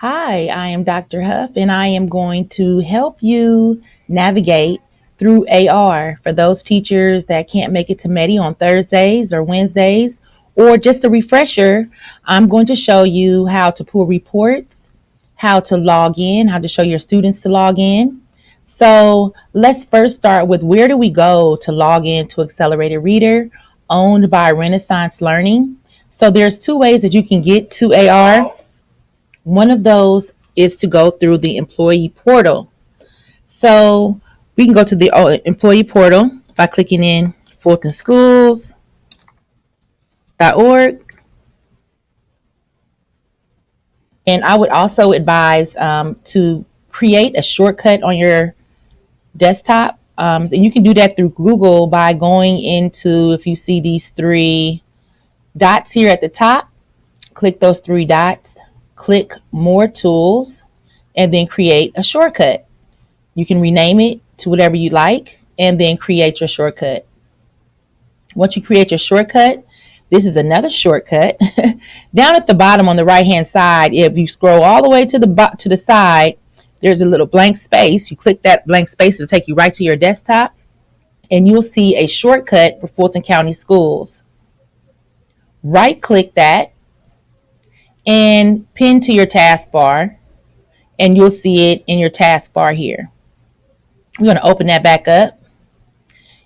Hi, I am Dr. Huff, and I am going to help you navigate through AR for those teachers that can't make it to Medi on Thursdays or Wednesdays, or just a refresher. I'm going to show you how to pull reports, how to log in, how to show your students to log in. So let's first start with where do we go to log in to Accelerated Reader, owned by Renaissance Learning. So there's two ways that you can get to AR. One of those is to go through the employee portal. So we can go to the employee portal by clicking in fultonschools.org. And I would also advise to create a shortcut on your desktop. And you can do that through Google by going into, if you see these three dots here at the top, click those three dots, click more tools, and then create a shortcut. You can rename it to whatever you like and then create your shortcut. Once you create your shortcut, this is another shortcut. Down at the bottom on the right hand side, if you scroll all the way to the side, there's a little blank space. You click that blank space, it'll take you right to your desktop, and you'll see a shortcut for Fulton County Schools. Right click that and pin to your taskbar, and you'll see it in your taskbar here. We're going to open that back up,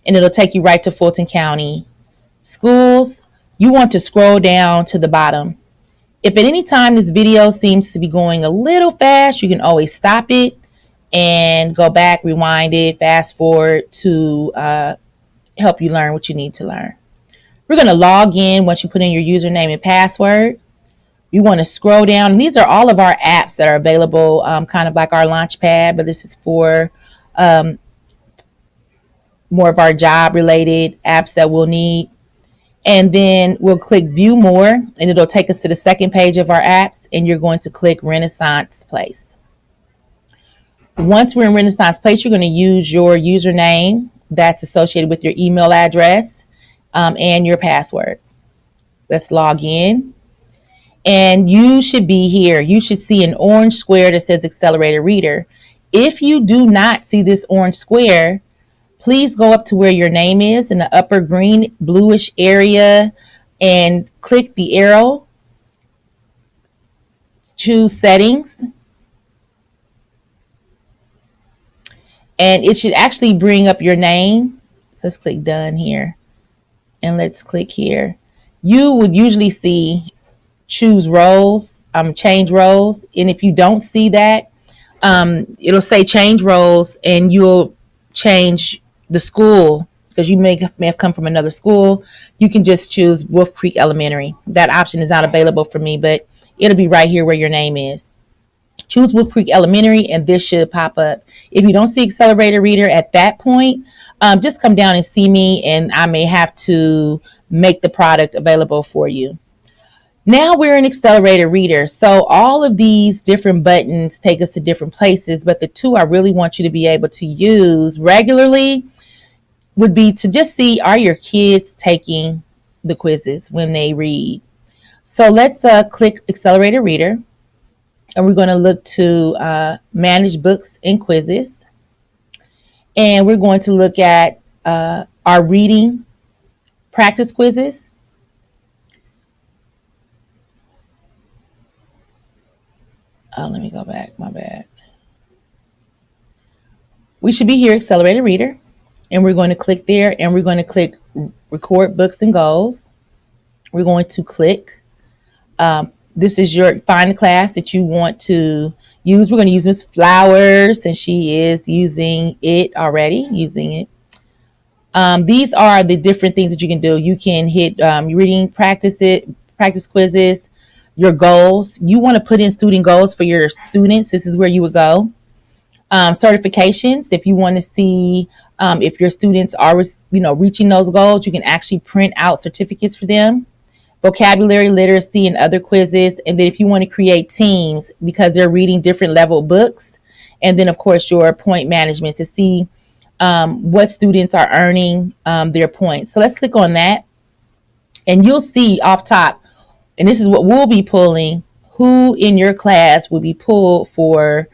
and it'll take you right to Fulton County Schools. You want to scroll down to the bottom. If at any time this video seems to be going a little fast, you can always stop it and go back, rewind it, fast forward to help you learn what you need to learn. We're going to log in once you put in your username and password. You want to scroll down. These are all of our apps that are available, kind of like our Launchpad, but this is for more of our job related apps that we'll need. And then we'll click view more, and it'll take us to the second page of our apps, and you're going to click Renaissance Place. Once we're in Renaissance Place, you're going to use your username that's associated with your email address and your password. Let's log in. And you should be here. You should see an orange square that says Accelerated Reader. If you do not see this orange square, please go up to where your name is in the upper green bluish area and click the arrow, choose settings, and it should actually bring up your name. So let's click done here, and let's click here. You would usually see choose roles, change roles, and if you don't see that, it'll say change roles, and you'll change the school because you may have come from another school. You can just choose Wolf Creek Elementary. That option is not available for me, but it'll be right here where your name is. Choose Wolf Creek Elementary, and this should pop up. If you don't see Accelerated Reader at that point, just come down and see me, and I may have to make the product available for you. Now we're in Accelerated Reader. So all of these different buttons take us to different places, but the two I really want you to be able to use regularly would be to just see, are your kids taking the quizzes when they read? So let's click Accelerated Reader, and we're going to look to manage books and quizzes. And we're going to look at our reading practice quizzes. Let me go back, my bad. We should be here, Accelerated Reader, and we're going to click there, and we're going to click record books and goals. We're going to click, this is your find class that you want to use. We're going to use Miss Flowers, and she is using it already, using it. These are the different things that you can do. You can hit reading practice quizzes, your goals. You want to put in student goals for your students. This is where you would go. Certifications. If you want to see if your students are, reaching those goals, you can actually print out certificates for them. Vocabulary, literacy, and other quizzes. And then if you want to create teams because they're reading different level books. And then, of course, your point management to see what students are earning their points. So let's click on that. And you'll see off top, and this is what we'll be pulling, who in your class will be pulled for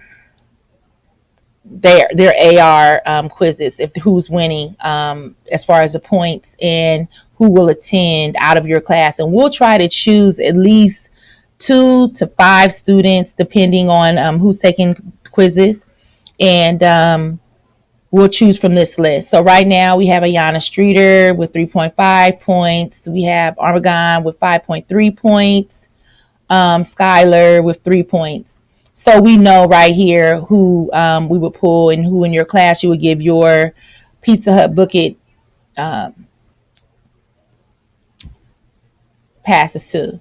their AR quizzes, if who's winning as far as the points, and who will attend out of your class. And we'll try to choose at least 2 to 5 students, depending on who's taking quizzes. And we'll choose from this list. So right now we have Ayana Streeter with 3.5 points. We have Armagon with 5.3 points. Skylar with 3 points. So we know right here who we would pull and who in your class you would give your Pizza Hut Book It passes to.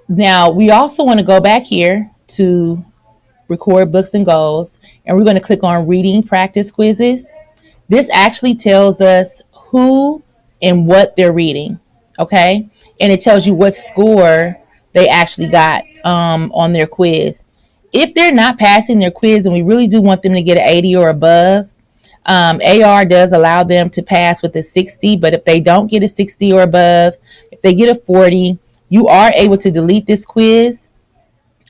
Now we also want to go back here to record books and goals, and we're going to click on reading practice quizzes. This actually tells us who and what they're reading, okay? And it tells you what score they actually got on their quiz. If they're not passing their quiz, and we really do want them to get an 80 or above, AR does allow them to pass with a 60, but if they don't get a 60 or above, if they get a 40, you are able to delete this quiz.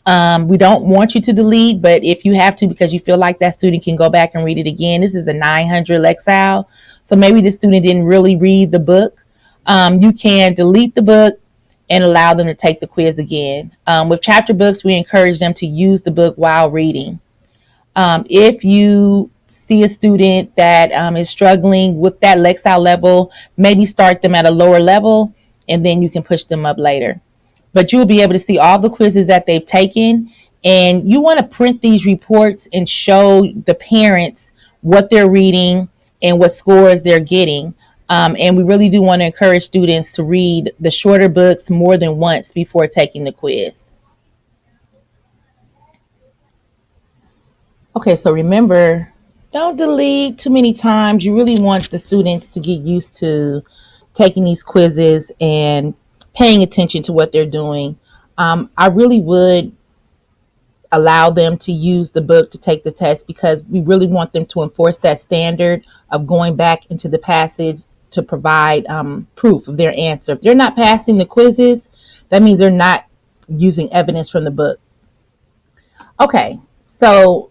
We don't want you to delete, but if you have to because you feel like that student can go back and read it again, this is a 900 Lexile. So maybe the student didn't really read the book. You can delete the book and allow them to take the quiz again. With chapter books, we encourage them to use the book while reading. If you see a student that is struggling with that Lexile level, maybe start them at a lower level and then you can push them up later. But you'll be able to see all the quizzes that they've taken, and you want to print these reports and show the parents what they're reading and what scores they're getting. And we really do want to encourage students to read the shorter books more than once before taking the quiz. Okay, so remember, don't delete too many times. You really want the students to get used to taking these quizzes and paying attention to what they're doing. I really would allow them to use the book to take the test because we really want them to enforce that standard of going back into the passage to provide proof of their answer. If they're not passing the quizzes, that means they're not using evidence from the book. Okay, so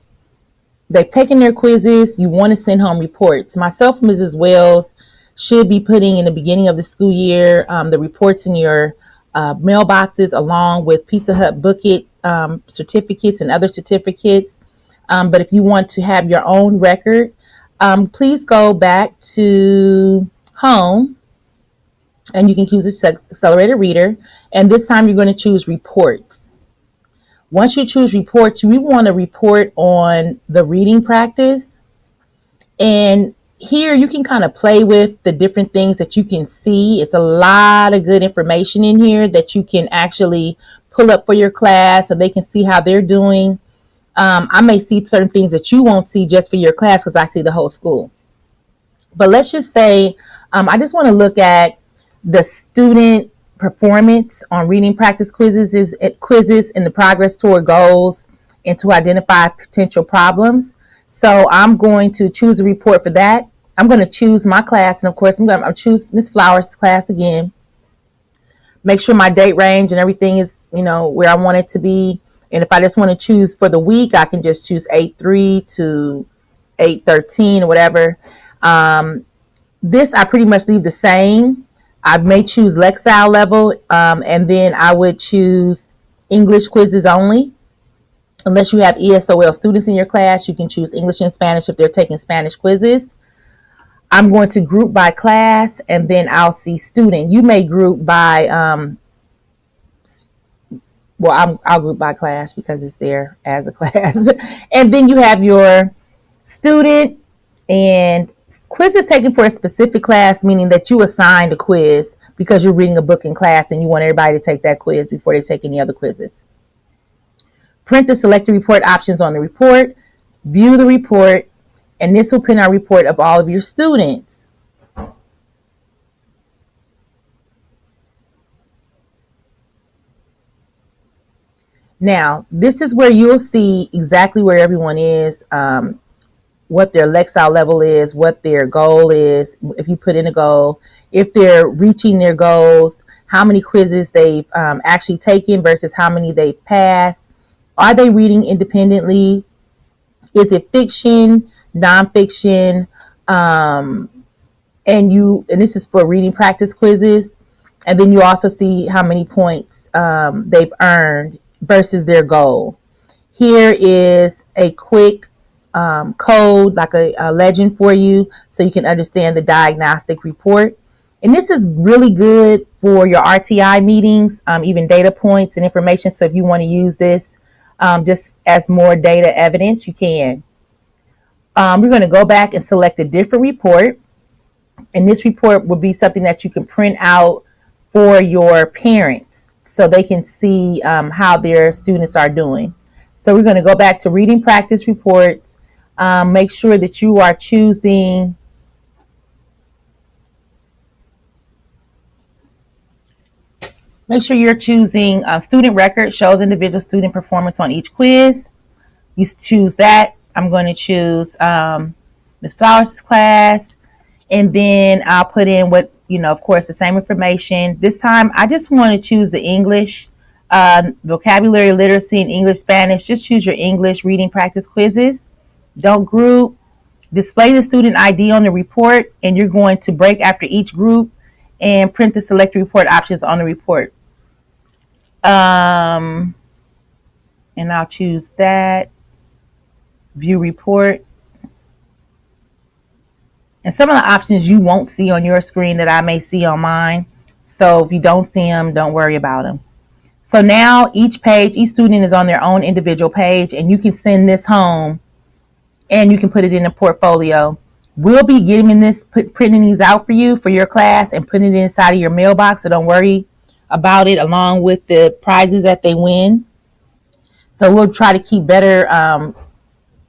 they've taken their quizzes. You want to send home reports. Myself and Mrs. Wells should be putting in the beginning of the school year the reports in your mailboxes along with Pizza Hut Book It certificates and other certificates. But if you want to have your own record, please go back to home and you can choose Accelerated Reader. And this time you're going to choose reports. Once you choose reports, we want to report on the reading practice. And here you can kind of play with the different things that you can see. It's a lot of good information in here that you can actually pull up for your class so they can see how they're doing. I may see certain things that you won't see just for your class because I see the whole school. But let's just say I just want to look at the student performance on reading practice quizzes in the progress toward goals and to identify potential problems. So I'm going to choose a report for that. I'm going to choose my class, and of course I'm going to choose Miss Flowers' class again. Make sure my date range and everything is, where I want it to be. And if I just want to choose for the week, I can just choose 8-3 to 8-13 or whatever. This I pretty much leave the same. I may choose Lexile level, and then I would choose English quizzes only. Unless you have ESOL students in your class, you can choose English and Spanish if they're taking Spanish quizzes. I'm going to group by class, and then I'll see student. You may group by, I'll group by class because it's there as a class. And then you have your student, and quiz is taken for a specific class, meaning that you assigned a quiz because you're reading a book in class and you want everybody to take that quiz before they take any other quizzes. Print the selected report options on the report, view the report, and this will print our report of all of your students. Now, this is where you'll see exactly where everyone is, what their Lexile level is, what their goal is, if you put in a goal, if they're reaching their goals. how many quizzes they've actually taken versus how many they've passed. Are they reading independently? Is it fiction, nonfiction? Um, and this is for reading practice quizzes. And then you also see how many points they've earned versus their goal. Here is a quick code, like a legend for you, so you can understand the diagnostic report. And this is really good for your RTI meetings, even data points and information. So if you want to use this just as more data evidence, you can. We're going to go back and select a different report. And this report will be something that you can print out for your parents so they can see how their students are doing. So we're going to go back to reading practice reports. Make sure that you are choosing student record, shows individual student performance on each quiz. You choose that. I'm going to choose Ms. Flowers' class. And then I'll put in what, of course, the same information. This time, I just want to choose the English, vocabulary, literacy, and English, Spanish. Just choose your English reading practice quizzes. Don't group. Display the student ID on the report, and you're going to break after each group and print the select report options on the report. And I'll choose that. View report. And some of the options you won't see on your screen that I may see on mine. So if you don't see them, don't worry about them. So now each student is on their own individual page, and you can send this home and you can put it in a portfolio. We'll be printing these out for you for your class and putting it inside of your mailbox. So don't worry about it, along with the prizes that they win. So we'll try to keep better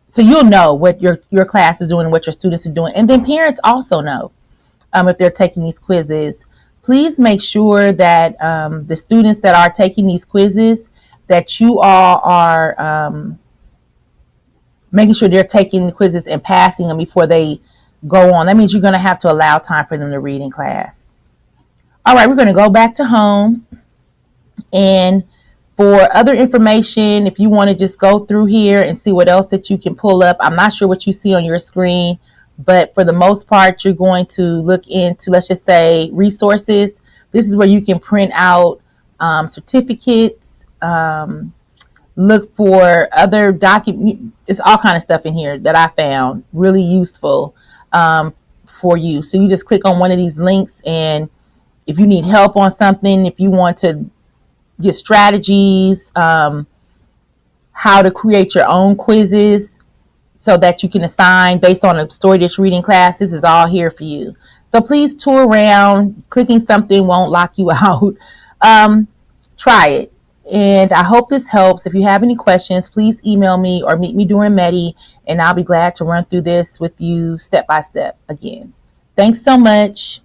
so you'll know what your class is doing and what your students are doing. And then parents also know if they're taking these quizzes. Please make sure that the students that are taking these quizzes, that you all are making sure they're taking the quizzes and passing them before they go on. That means you're going to have to allow time for them to read in class. All right, we're going to go back to home. And for other information, if you want to just go through here and see what else that you can pull up, I'm not sure what you see on your screen, but for the most part, you're going to look into, let's just say, resources. This is where you can print out certificates, look for other documents. It's all kind of stuff in here that I found really useful for you. So you just click on one of these links, and if you need help on something, if you want to get strategies, how to create your own quizzes so that you can assign based on a story that you're reading class, this is all here for you. So please tour around. Clicking something won't lock you out. Try it. And I hope this helps. If you have any questions, please email me or meet me during Medi, and I'll be glad to run through this with you step by step again. Thanks so much.